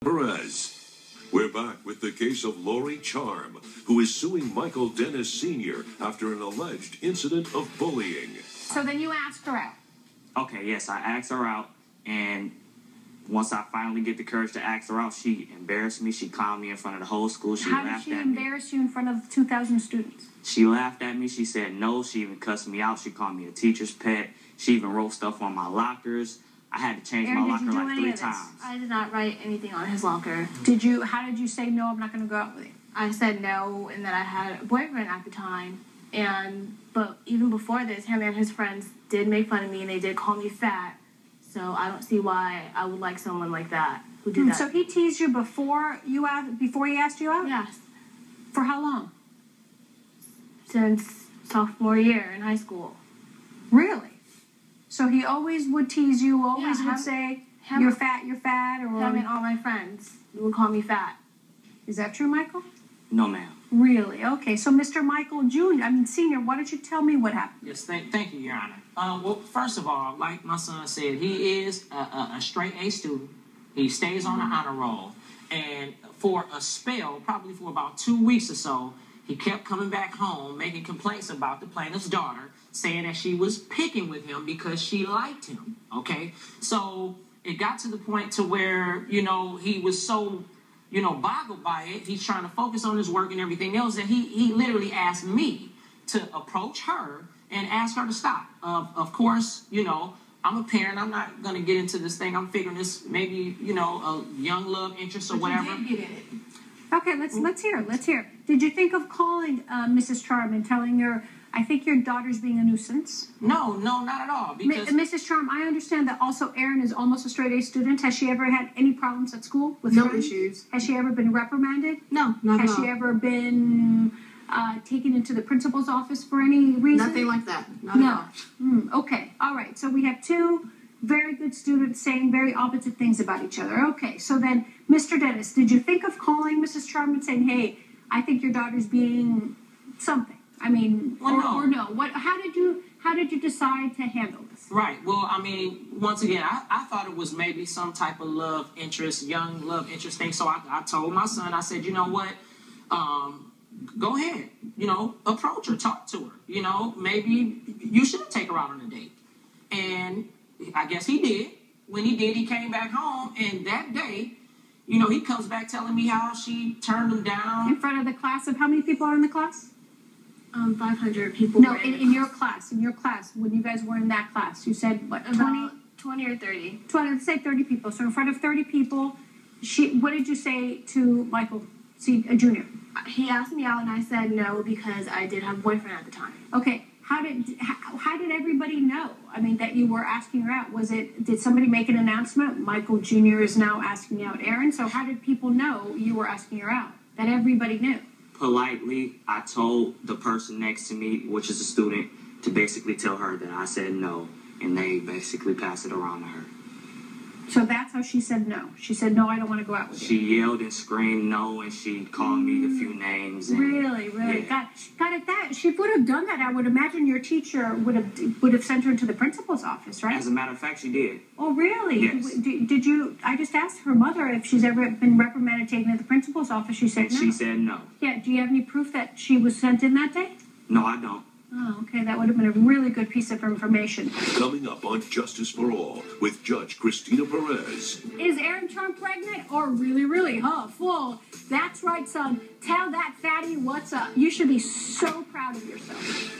Perez. We're back with the case of Lori Charm, who is suing Michael Dennis Sr. after an alleged incident of bullying. So then you asked her out. Okay, yes, I asked her out, and once I finally get the courage to ask her out, she embarrassed me. She clowned me in front of the whole school. How did she embarrass you in front of 2,000 students? She laughed at me. She said no. She even cussed me out. She called me a teacher's pet. She even wrote stuff on my lockers. I had to change my locker like 3 times. I did not write anything on his locker. How did you say no, I'm not going to go out with you? I said no, and that I had a boyfriend at the time. But even before this, him and his friends did make fun of me, and they did call me fat. So I don't see why I would like someone like that who did that. So he teased you before he asked you out? Yes. For how long? Since sophomore year in high school. Really? So he always would tease you, always would say, you're fat, or... Him and all my friends would call me fat. Is that true, Michael? No, ma'am. Really? Okay, so Mr. Michael Sr., why don't you tell me what happened? Yes, thank you, Your Honor. Well, first of all, like my son said, he is a straight A student. He stays on the honor roll. And for a spell, probably for about 2 weeks or so, he kept coming back home, making complaints about the plaintiff's daughter, saying that she was picking with him because she liked him, okay? So it got to the point to where, he was so, boggled by it. He's trying to focus on his work and everything else, that he literally asked me to approach her and ask her to stop. Of course, I'm a parent. I'm not going to get into this thing. I'm figuring this maybe, a young love interest or whatever. You did get in it. Okay, let's hear it. Did you think of calling Mrs. Charm and telling her, I think your daughter's being a nuisance? No, not at all. Because Mrs. Charm, I understand that also Erin is almost a straight A student. Has she ever had any problems at school with friends? No issues. Has she ever been reprimanded? No, not at all. Has she ever been taken into the principal's office for any reason? Nothing like that. Not at all. Okay, all right. So we have two very good students saying very opposite things about each other. Okay, so then, Mr. Dennis, did you think of calling Mrs. Charm and saying, hey, I think your daughter's being something? I mean, or no? How did you decide to handle this? Right. Well, once again, I thought it was maybe some type of young love interest thing. So I told my son, I said, you know what? Go ahead. Approach her, talk to her. Maybe you should take her out on a date. And I guess he did. When he did, he came back home, and that day, he comes back telling me how she turned him down. In front of the class of how many people are in the class? 500 people. No, in your class. In your class, when you guys were in that class, you said what? 20 or 30. 20. Let's say 30 people. So in front of 30 people, what did you say to Michael Jr.? He asked me out, and I said no because I did have a boyfriend at the time. Okay. How did everybody know? That you were asking her out? Did somebody make an announcement? Michael Jr. is now asking out Erin. So how did people know you were asking her out? That everybody knew. Politely, I told the person next to me, which is a student, to basically tell her that I said no, and they basically passed it around to her. So that's how she said no. She said, no, I don't want to go out with you. She yelled and screamed no, and she called me a few names. And, really? Yeah. Got it. She would have done that. I would imagine your teacher would have sent her into the principal's office, right? As a matter of fact, she did. Oh, really? Yes. Did you? I just asked her mother if she's ever been reprimanded, taken to the principal's office. She said no. She said no. Yeah. Do you have any proof that she was sent in that day? No, I don't. Oh, okay. That would have been a really good piece of information. Coming up on Justice for All with Judge Christina Perez. Is Erin Charm pregnant or really, full? That's right, son. Tell that fatty what's up. You should be so proud of yourself.